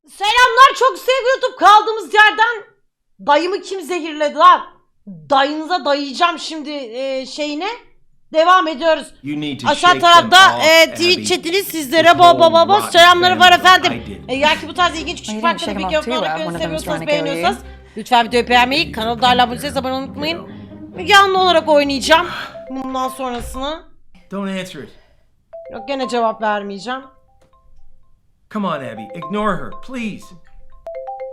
Selamlar çok sevgili YouTube, kaldığımız yerden dayımı kim zehirledi lan? Dayınıza dayayacağım şimdi şeyine. Devam ediyoruz. Aşağı tarafta Twitch chatini sizlere bol selamları var efendim. Eğer ki bu tarz ilginç küçük farklı bir video falan seviyorsanız, beğeniyorsanız lütfen videoyu beğenmeyi, kanalda hala abone değilseniz abone olmayı unutmayın. Müge Anlı olarak oynayacağım bundan sonrasını. Yok, gene cevap vermeyeceğim. Come on, Abby, ignore her, please.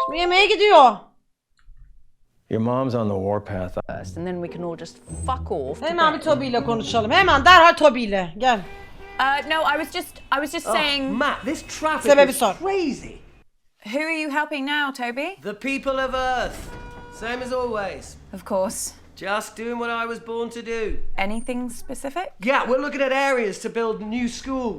Şimdi yemeğe gidiyor. Your mom's on the warpath. First, and then we can all just fuck off. Hemen bir Toby ile konuşalım. Hemen derhal Toby ile. Gel. No, I was just saying. Matt, this traffic Sebebi is sor. crazy. Who are you helping now, Toby? The people of Earth. Same as always. Of course. Just doing what I was born to do. Anything specific? Yeah, we're looking at areas to build a new school.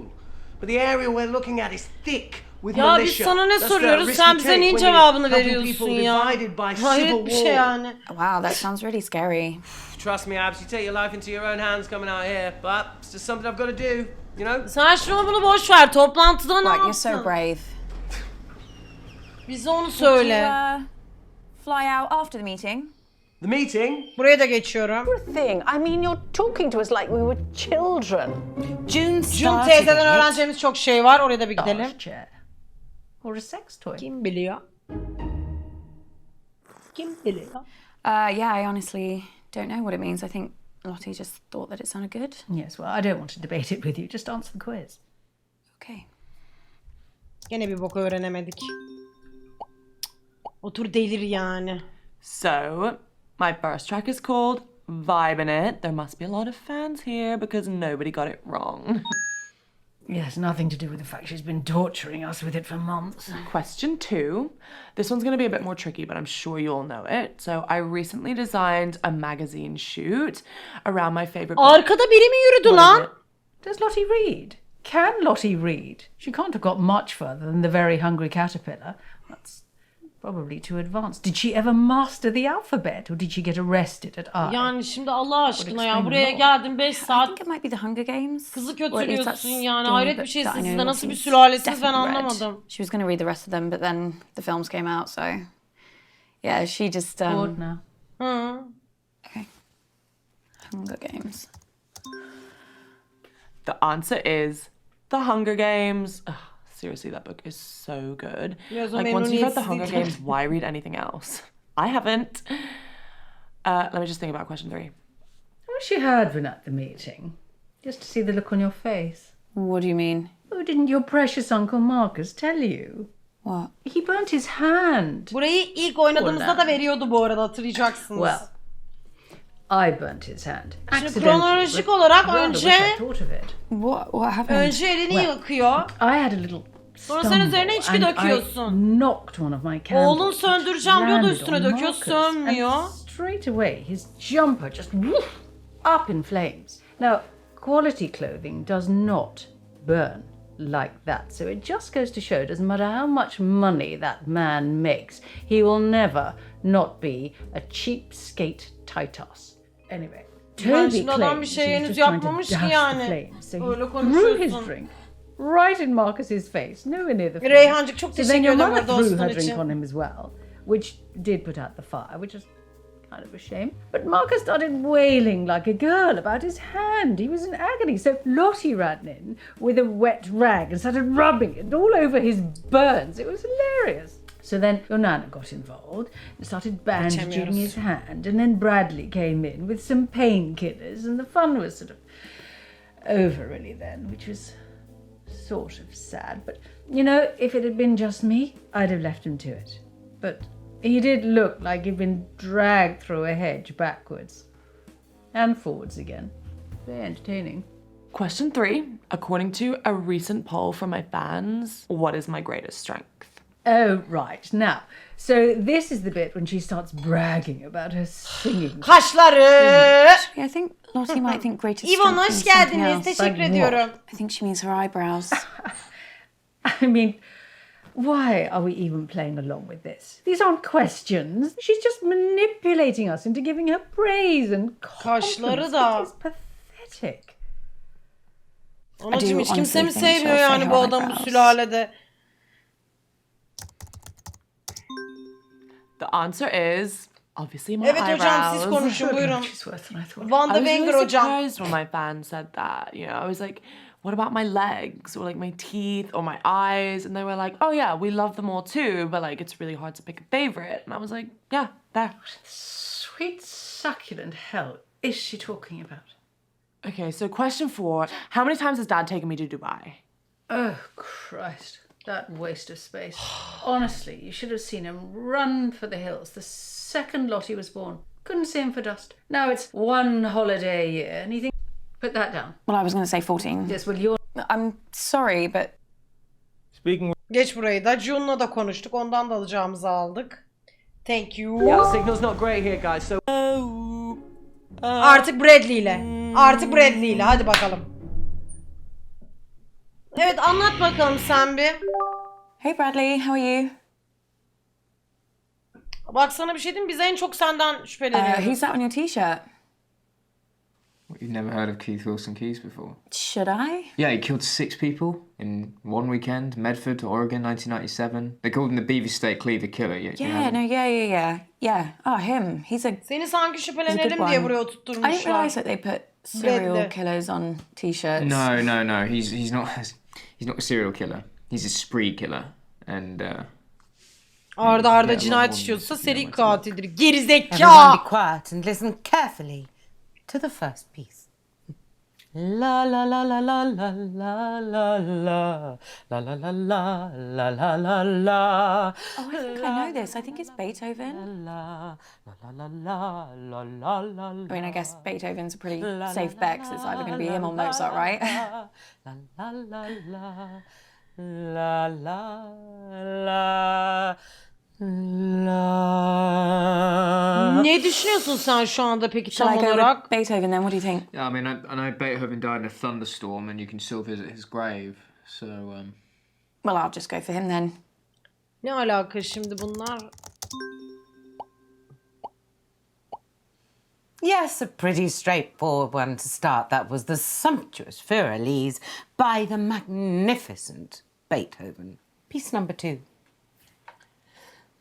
But the area we're looking at is thick with Ya militia. biz sana ne That's the soruyoruz? risky Sen bize take neyin when you're cevabını helping veriyorsun people ya? divided by Hayret civil bir şey war. yani. Wow, that sounds really scary. Trust me, Abs, you take your life into your own hands coming out here. But it's just something I've got to do, you know? Sen şunu bunu boş ver. Toplantıda ne Right, you're so yaptın? brave. Bize onu Did söyle. you, fly out after the meeting? The meeting? Buraya da geçiyorum. Thing. I mean, you're talking to us like we were children. June teyzeden öğreneceğimiz çok şey var. Oraya da bir gidelim. Chair. Or a sex toy. Kim biliyor? Kim biliyor? Yeah, I honestly don't know what it means. I think Lottie just thought that it sounded good. Yes, well, I don't want to debate it with you. Just answer the quiz. Okay. Gene bir boku öğrenemedik. Otur delir yani. So, my first track is called Vibin' It. There must be a lot of fans here because nobody got it wrong. Yes, nothing to do with the fact she's been torturing us with it for months. Question 2. This one's going to be a bit more tricky, but I'm sure you all know it. So, I recently designed a magazine shoot around my favorite book. Arkada biri mi yürüdü What is lan? it? Does Lottie read? Can Lottie read? She can't have got much further than the very hungry caterpillar. That's probably too advanced. Did she ever master the alphabet, or did she get arrested at I? Yani şimdi Allah aşkına ya, explain buraya a lot. geldim 5 I saat. think it might be the Hunger Games. Kızı Or at least kötülüyorsun that's yani. the Hayret book bir şeysin. that I know Siz de nasıl bir Lottie's sülalesiniz ben definitely read. anlamadım. She was going to read the rest of them, but then the films came out, so yeah, she just Bored now. Hı. Okay. Hunger Games. The answer is The Hunger Games. Ugh, seriously, that book is so good. Biraz o Like, once you've read The memnuniyetsizlik Hunger tabii. Games, why read anything else? I haven't. Let me just think about question 3. I wish you had been at the meeting, just to see the look on your face. What do you mean? Oh, didn't your precious Uncle Marcus tell you? What? He burnt his hand. Burayı ilk oynadığımızda da veriyordu bu arada, hatırlayacaksınız. Well, I burnt his hand. Şimdi Accidentally, kronolojik but olarak rather wish önce I thought of it. What happened? önce elini yakıyor. I had a little Sonra sen üzerine içki stumble, döküyorsun. and I knocked one of my candles. Oğlun söndüreceğim diyor da landed üstüne on döküyor, Marcus, sönmüyor. and straight away his jumper just woof, up in flames. Now, quality clothing does not burn like that. So it just goes to show, doesn't matter how much money that man makes, he will never not be a cheapskate Titus. Anyway, Yani Toby şimdi adam bir claims şey he's henüz just trying to yapmamış ki douse the yani. flames. So Öyle he threw his konuşuyorsun. drink right in Marcus's face, nowhere near the flames. Reyhancık çok So then teşekkür your ederim mother burada threw dostun her drink için. on him as well, which did put out the fire, which is kind of a shame. But Marcus started wailing like a girl about his hand. He was in agony. So Lottie ran in with a wet rag and started rubbing it all over his burns. It was hilarious. So then your nana got involved and started bandaging his hand, and then Bradley came in with some painkillers, and the fun was sort of over really then, which was sort of sad. But you know, if it had been just me, I'd have left him to it. But he did look like he'd been dragged through a hedge backwards and forwards again. Very entertaining. Question 3. According to a recent poll from my fans, what is my greatest strength? Oh, right. Now, so this is the bit when she starts bragging about her singing. Kaşları. Yeah, I think Lottie might think greatest İvan strength hoş means something geldiniz. else. Teşekkür Like ediyorum. I think she means her eyebrows. I mean, why are we even playing along with this? These aren't questions. She's just manipulating us into giving her praise and Kaşları compliments. da. It is pathetic. Anacığım hiç kimse mi honestly think sevmiyor she'll yani say bu her adamı bu eyebrows. sülalede? The answer is obviously my Evet eyebrows. hocam siz konuşun buyurun. She's worse than I thought. Wanda I was Wenger really hocam. surprised when my fan said that. You know, I was like, what about my legs or like my teeth or my eyes? And they were like, oh yeah, we love them all too, but like it's really hard to pick a favorite. And I was like, yeah, there. Sweet succulent hell is she talking about? Okay, so question 4. How many times has Dad taken me to Dubai? Oh, Christ. That waste of space. Honestly, you should have seen him run for the hills the second Lottie was born. Couldn't see him for dust. Now it's one holiday a year, and you think, put that down. Well, I was going to say 14. Yes, well, you're... I'm sorry, but Speaking Geç burayı da. Jun'la da konuştuk. Ondan da alacağımızı aldık. Thank you. The signal's not great here, guys, so... Artık Bradley ile. Artık Bradley ile. Hadi bakalım. Evet anlat bakalım sen bir. hey Bradley, how are you? Bak sana bir şey diyeyim mi? Biz en çok senden şüpheleniyoruz. Who's that on your t-shirt? What, you've never heard of Keith Wilson Keys before? Should I? Yeah, he killed 6 people in one weekend, Medford, Oregon, 1997. They called him the Beaver State Cleaver Killer. Yeah. Oh, him. He's a. Seni sanki He's a şüphelenelim good diye one. buraya I didn't oturtturmuşlar. realise that they put serial Bradley. killers on t-shirts. No. He's not a serial killer. He's a spree killer, and Arda Yeah, cinayet one işliyorsa woman, seri yeah, katildir. Everyone Gerizekalı. be quiet and listen carefully to the first piece. La la la la la la la la la la la la la la la la. Oh, I think I know this. I think it's Beethoven. La la la la la la la. I mean, I guess Beethoven's a pretty safe bet because it's either going to be him or Mozart, right? La la la la la la la. Ne düşünüyorsun sen şu anda peki Shall tam I go olarak? with Beethoven then? What do you think? yeah, I mean, I know Beethoven died in a thunderstorm, and you can still visit his grave. So Well, I'll just go for him then. Ne alaka şimdi bunlar? Yes, a pretty straightforward one to start. That was the sumptuous Fur-Elise by the magnificent Beethoven. Piece number 2.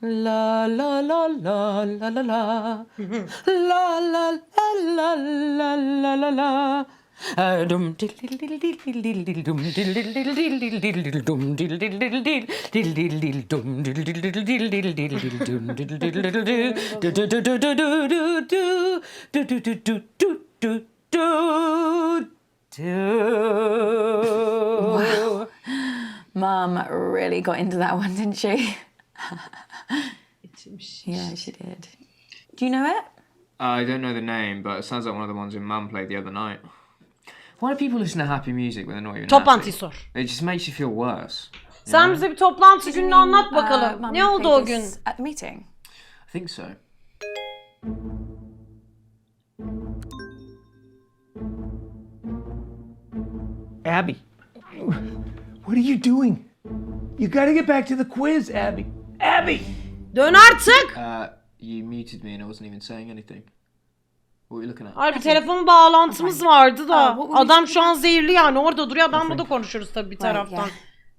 La la la la la la la la la la la la la la. Dum diddle diddle diddle diddle diddle dum diddle diddle diddle diddle dum diddle diddle diddle diddle diddle diddle dum diddle diddle diddle diddle diddle dum diddle diddle diddle do do do do do do do do do do do do do do. Wow. Mum really got into that one, didn't she? Yeah, she did. Do you know it? I don't know the name, but it sounds like one of the ones your mum played the other night. Why do people listen to happy music when they're not even Toplantıyı happy? sor. It just makes you feel worse. you Sen know? bize bir toplantı gününü anlat bakalım. Mum Ne oldu played o gün? this at the meeting. I think so. Abby, what are you doing? You gotta get back to the quiz, Abby. Abby! Dön artık. You muted me and I wasn't even saying anything. What were you looking at? Abi telefon bağlantımız vardı da. what were we Adam şu an zehirli yani. Orada duruyor. Adamla da konuşuruz tabii bir taraftan. yeah.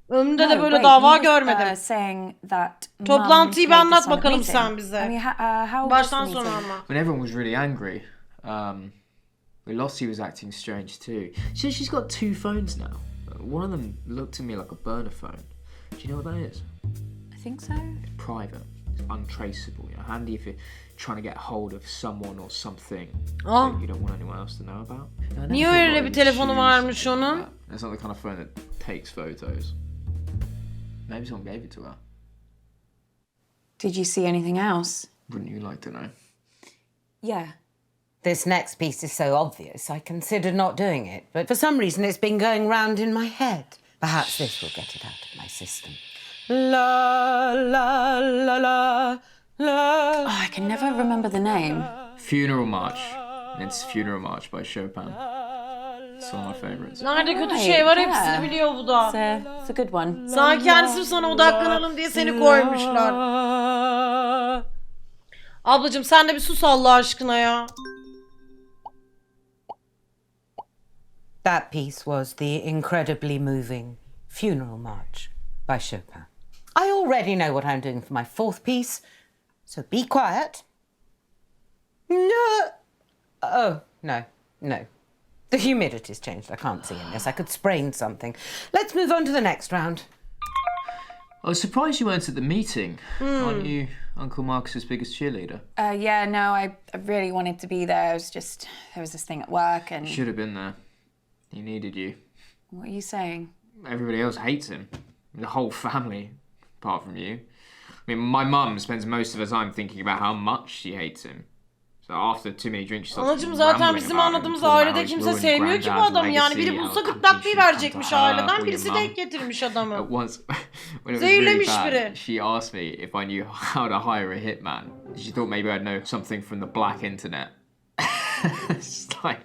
Ömrümde de No, böyle wait, dava you were, görmedim. saying that Toplantıyı bir Mum played anlat this on a bakalım meeting. sen bize. I mean, how was the Baştan meeting? sona ama. When everyone was really angry, Lottie was acting strange too. She's got 2 phones now. One of them looked to me like a burner phone. Do you know what that is? I think so. It's private. It's untraceable. You know, handy if you're trying to get hold of someone or something Aa. that you don't want anyone else to know about. I never Niye thought öyle about bir it telefonu shoes varmış and things onun? like that. It's not the kind of phone that takes photos. Maybe someone gave it to her. Did you see anything else? Wouldn't you like to know? Yeah. This next piece is so obvious, I considered not doing it. But for some reason, it's been going round in my head. Perhaps this will get it out of my system. La, la, la, la, la. Oh, I can never remember the name. Funeral March. It's Funeral March by Chopin. It's one of my favourites. Nerede kötü Right, şey var yeah. hepsini biliyor bu da. It's a good one. Sanki kendisi sana odaklanalım diye seni koymuşlar. Ablacığım sen de bir sus Allah aşkına ya. That piece was the incredibly moving Funeral March by Chopin. I already know what I'm doing for my 4th piece. So be quiet. No. Oh, no. The humidity's changed. I can't see in this. I could sprain something. Let's move on to the next round. I was surprised you weren't at the meeting. Aren't you Uncle Marcus's biggest cheerleader? Yeah, no, I really wanted to be there. There was this thing at work and... Should have been there. He needed you. What are you saying? Everybody else hates him. The whole family, apart from you. I mean, my mum spends most of her time thinking about how much she hates him. So after too many drinks, she starts Anacığım zaten rambling bizim about him, anladığımız talking about ailede how he's kimse ruined sevmiyor ki bu Granddad's adamı yani. legacy, Biri how bulsa company gırtlaklayı should verecekmiş come to her, aileden. or Birisi your denk mum. getirmiş adamı. Once, when it was Zehirlemiş really biri. bad, she asked me if I knew how to hire a hitman. She thought maybe I'd know something from the black internet. It's like,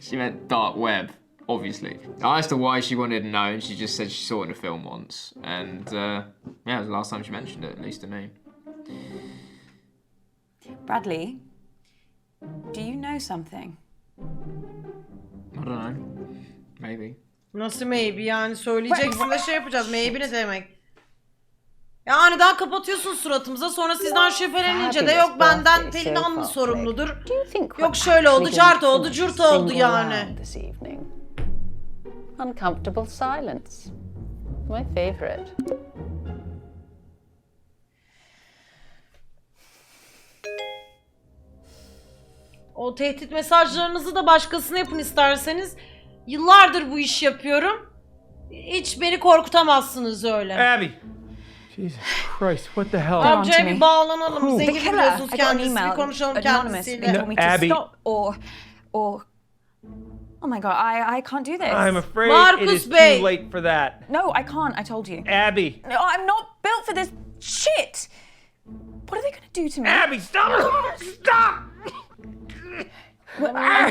she meant dark web, obviously. I asked her why she wanted to know, and she just said she saw it in a film once. And yeah, it was the last time she mentioned it, at least to me. Bradley, do you know something? I don't know. Maybe. Nasıl maybe yani söyleyeceksin de şey yapacağız. Maybe ne demek? Ya aniden kapatıyorsun suratımıza, sonra sizden şüphelenince de yok benden Pelin'den mi sorumludur? Yok şöyle oldu, cart oldu, cürt oldu yani. Uncomfortable silence. My favourite. O tehdit mesajlarınızı da başkasına yapın isterseniz. Yıllardır bu işi yapıyorum. Hiç beni korkutamazsınız öyle. Abby! Jesus Christ, what the hell? Amcaya bir bağlanalım. Zehir killer. biliyorsunuz I got an kendisi. Bir email, konuşalım anonymous. kendisiyle. They told me to Abby. stop or oh my god, I can't do this. I'm afraid Marcus it is Bey. too late for that. No, I can't. I told you. Abby! No, I'm not built for this shit. What are they going to do to me? Abby, stop! Stop!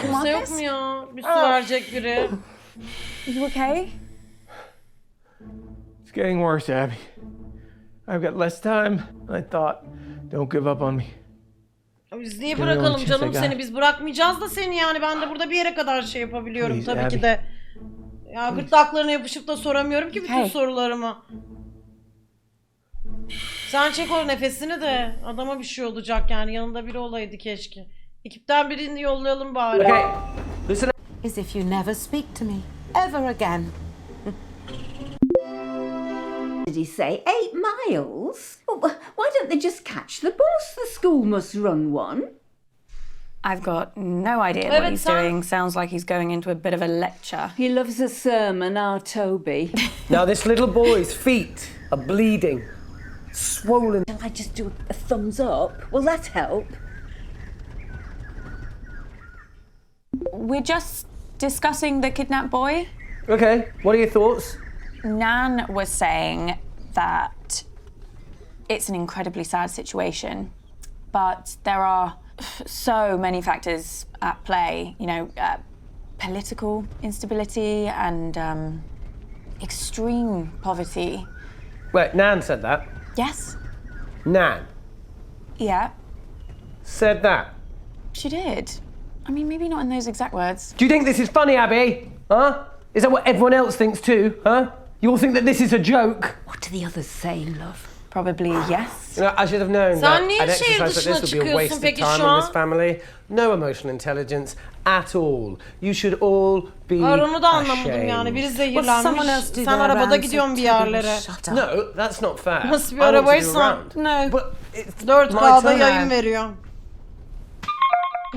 Kimse yok mu ya? Bir su verecek biri. Are you okay? It's getting worse, Abby. I've got less time than I thought. Don't give up on me. Biz niye bırakalım canım seni? Biz bırakmayacağız da seni yani. Ben de burada bir yere kadar şey yapabiliyorum tabii ki de. Ya gırtlaklarına yapışıp da soramıyorum ki bütün sorularımı. Sen çek o nefesini de adama bir şey olacak yani. Yanında biri olaydı keşke. Ekipten birini yollayalım bari. Okay, listen. As if you never speak to me ever again. Did he say 8 miles? Well, why don't they just catch the bus? The school must run one. I've got no idea what he's doing. Sounds like he's going into a bit of a lecture. He loves a sermon, our Toby. Now this little boy's feet are bleeding. Swollen. Shall I just do a thumbs up? Will that help? We're just discussing the kidnapped boy. Okay, what are your thoughts? Nan was saying that it's an incredibly sad situation, but there are so many factors at play, you know, political instability and extreme poverty. Wait, Nan said that? Yes? Nan Yeah, said that? she did. I mean, maybe not in those exact words. Do you think this is funny, Abby? Huh? Is that what everyone else thinks too, huh? You all think that this is a joke? What do the others say, love? Probably yes. You know, I should have known Sen that niye an şehir exercise like dışına this would be a waste çıkıyorsun of peki time şu in this an? family. No emotional intelligence at all. You should all be Onu da anlamadım yani. ashamed. Biri Well, someone else zehirlenmiş. do Sen their arabada rounds, gidiyorsun so bir Toby will yerlere. shut up. No, that's not fair. Nasıl bir I want to do a arabaysan? round. Ne? But it's my 4K'da turn. yayın veriyor.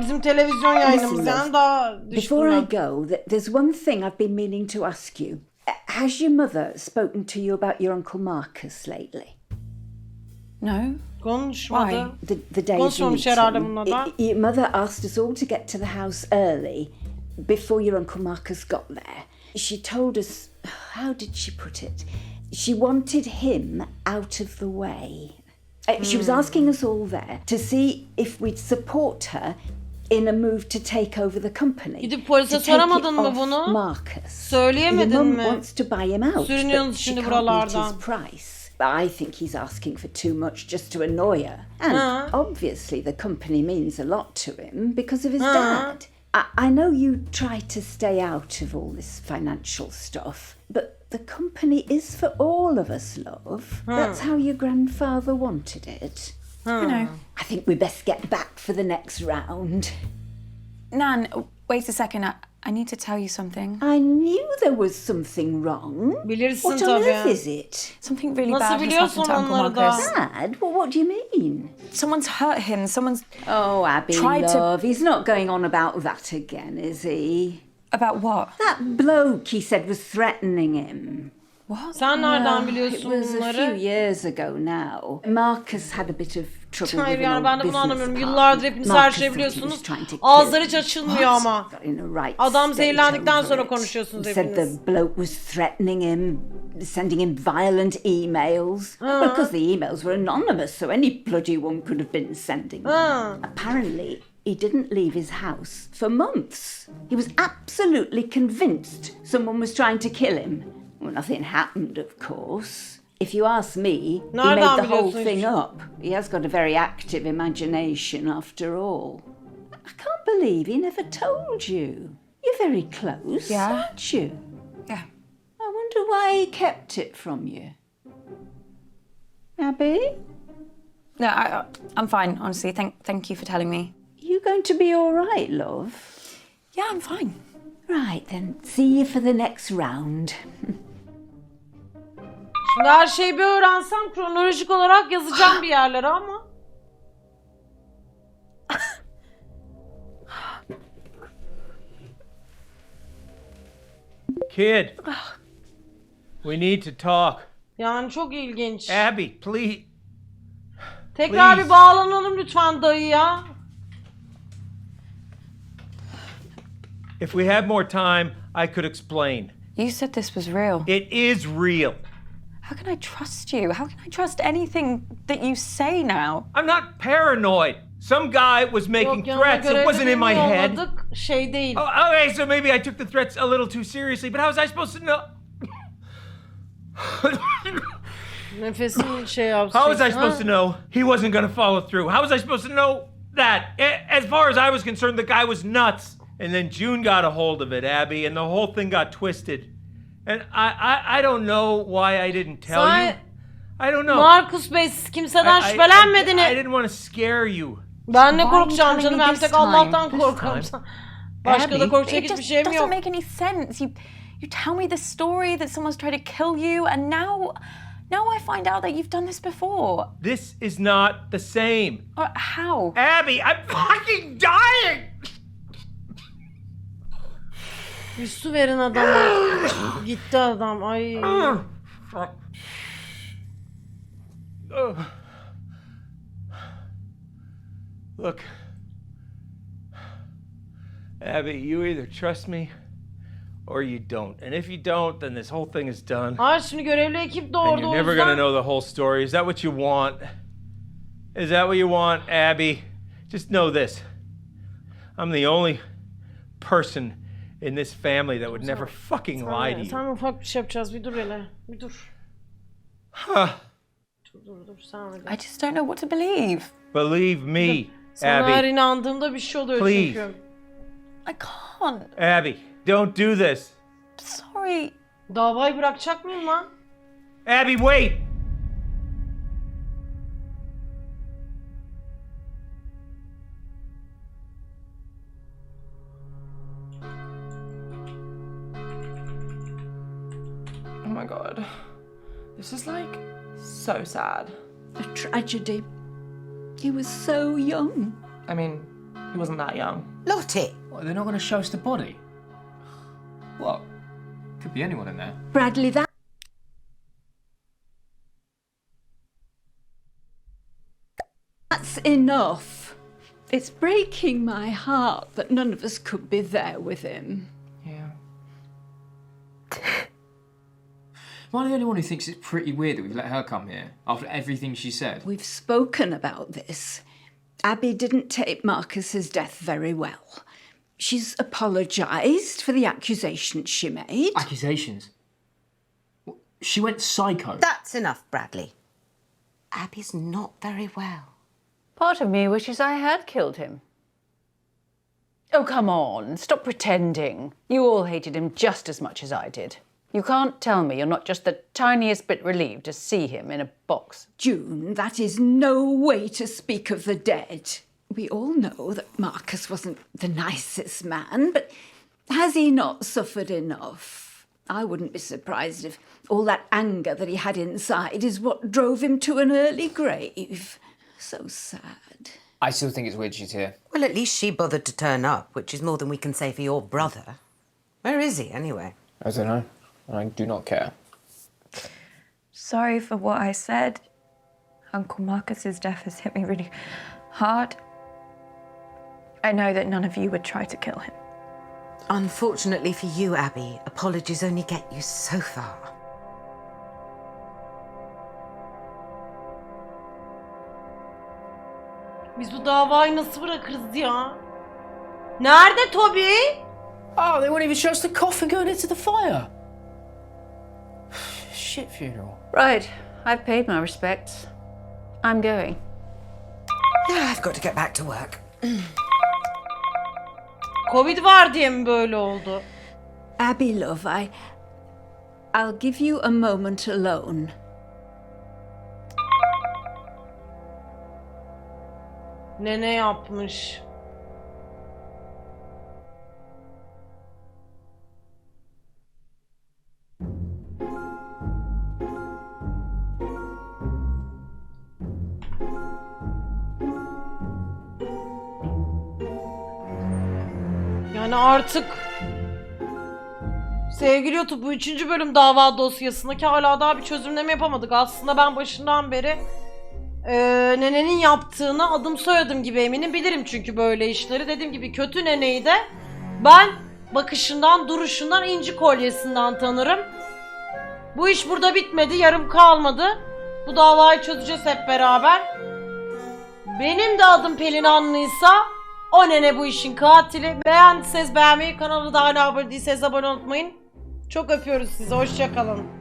Bizim televizyon yayınımız Listen, yani daha Before I düştüm. go, there's one thing I've been meaning to ask you. Has your mother spoken to you about your Uncle Marcus lately? No? Konuşmadı. The day's Konuşmamış herhalde bununla da. Your mother asked us all to get to the house early before your Uncle Marcus got there. She told us, how did she put it? She wanted him out of the way. She was asking us all there to see if we'd support her in a move to take over the company. Gidip polise To take soramadın it mı off bunu? Marcus. Söyleyemedin Your mum mi? wants to buy him out, Sürünüyorsunuz but she şimdi can't meet buralardan. his price. I think he's asking for too much just to annoy her. And obviously the company means a lot to him because of his dad. I know you try to stay out of all this financial stuff, but the company is for all of us, love. That's how your grandfather wanted it. You know. I think we best get back for the next round. Nan, wait a second. I need to tell you something. I knew there was something wrong. Bilirsin What on tabii. earth is it? Something really Nasıl bad has biliyorsun happened to Uncle onları da? Marcus. Dad? Well, what do you mean? Someone's hurt him. Someone's Oh, Abby, Tried to- love, he's not going on about that again, is he? about what? That bloke he said was threatening him. What? Sen nereden It biliyorsun was a few bunları? years ago now. Marcus had a bit of trouble Hayır with an yani old ben de bunu business anlamıyorum. partner. Yıllardır hepiniz her Marcus şeyi thought he was biliyorsunuz. trying to kill Ağızları him. hiç açılmıyor ama. Got in a right Adam state zehirlendikten sonra over it. konuşuyorsunuz He said hepiniz. the bloke was threatening him, sending him violent emails. Because the emails were anonymous, so any bloody one could have been sending them. Apparently, he didn't leave his house for months. He was absolutely convinced someone was trying to kill him. Well, nothing happened, of course. If you ask me, he made Nereden the whole biliyorsun thing hiç? up. He has got a very active imagination, after all. I can't believe he never told you. You're very close, Yeah. aren't you? Yeah. I wonder why he kept it from you. Abby, No, I'm fine. Honestly, thank you for telling me. you going to be all right, love? Yeah, I'm fine. Right then, see you for the next round. Şimdi her şeyi bir öğrensem kronolojik olarak yazacağım bir yerlere ama. Kid, we need to talk. Yani çok ilginç. Abby, please. Tekrar please. bir bağlanalım lütfen dayıya. If we had more time, I could explain. You said this was real. It is real. How can I trust you? How can I trust anything that you say now? I'm not paranoid. Some guy was making Yok, yanına threats. It görevli wasn't in my birini head. yolladık, şey değil. Oh, okay, so maybe I took the threats a little too seriously, but how was I supposed to know? Nefesini şey yapsın. How was I supposed to know he wasn't going to follow through? How was I supposed to know that? As far as I was concerned, the guy was nuts. And then June got a hold of it, Abby, and the whole thing got twisted. And I don't know why I didn't tell you. I don't know. Marcus Bey siz kimseden I şüphelenmediniz. didn't want to scare you. Ben ne Why are you korkacağım telling canım? me Ben this tek time? Allah'tan This korkarım. time? Başka da Abby? korkacak It hiçbir just şeyim doesn't yok. make any sense. You tell me the story that someone's tried to kill you, and now I find out that you've done this before. This is not the same. How? Abby, I'm fucking dying! Bir su verin adama. Gitti adam. Ay. Fuck. Look, Abby, you either trust me or you don't. And if you don't, then this whole thing is done. Ay şimdi görevli ekip And doğurdu you're o never gonna yüzden. know the whole story. Is that what you want? Is that what you want, Abby? Just know this. I'm the only person in this family that would never fucking lie to you. Sen ufak bir şey yapacağız. Bir dur hele. Bir dur. Huh. Dur sen hele. I just don't know what to believe. Believe me, Sana her Abby. inandığımda bir şey oluyor Please. çünkü. I can't. Abby, don't do this. Sorry. Davayı bırakacak mıyım lan? Abby, wait! Oh my god. This is like so sad. A tragedy. He was so young. I mean, he wasn't that young. Lottie! What, they're not going to show us the body? What? Could be anyone in there. Bradley, that's enough. It's breaking my heart that none of us could be there with him. Yeah. Am I the only one who thinks it's pretty weird that we've let her come here after everything she said? We've spoken about this. Abby didn't take Marcus's death very well. She's apologised for the accusations she made. Accusations? She went psycho. That's enough, Bradley. Abby's not very well. Part of me wishes I had killed him. Oh, come on, stop pretending. You all hated him just as much as I did. You can't tell me you're not just the tiniest bit relieved to see him in a box. June, that is no way to speak of the dead. We all know that Marcus wasn't the nicest man, but has he not suffered enough? I wouldn't be surprised if all that anger that he had inside is what drove him to an early grave. So sad. I still think it's weird she's here. Well, at least she bothered to turn up, which is more than we can say for your brother. Where is he, anyway? I don't know. I do not care. Sorry for what I said. Uncle Marcus's death has hit me really hard. I know that none of you would try to kill him. Unfortunately for you, Abby, apologies only get you so far. Biz bu davayı nasıl bırakırız ya? Nerede Toby? Oh, they won't even show us the coffin going into the fire. Shit funeral. Right, I've paid my respects. I'm going. Yeah, I've got to get back to work. Covid var diye mi böyle oldu? Abby, love, I'll give you a moment alone. Ne yapmış? Yani artık sevgili YouTube, bu 3. bölüm dava dosyasındaki hala daha bir çözümleme yapamadık. Aslında ben başından beri nenenin yaptığını adım soyadım gibi eminim, bilirim çünkü böyle işleri. Dediğim gibi kötü neneyi de ben bakışından, duruşundan, inci kolyesinden tanırım. Bu iş burada bitmedi, yarım kalmadı. Bu davayı çözeceğiz hep beraber. Benim de adım Pelin Anlıysa o nene bu işin katili. Beğendiyseniz beğenmeyi, kanala da hala abone değilseniz abone unutmayın. Çok öpüyoruz sizi, hoşça kalın.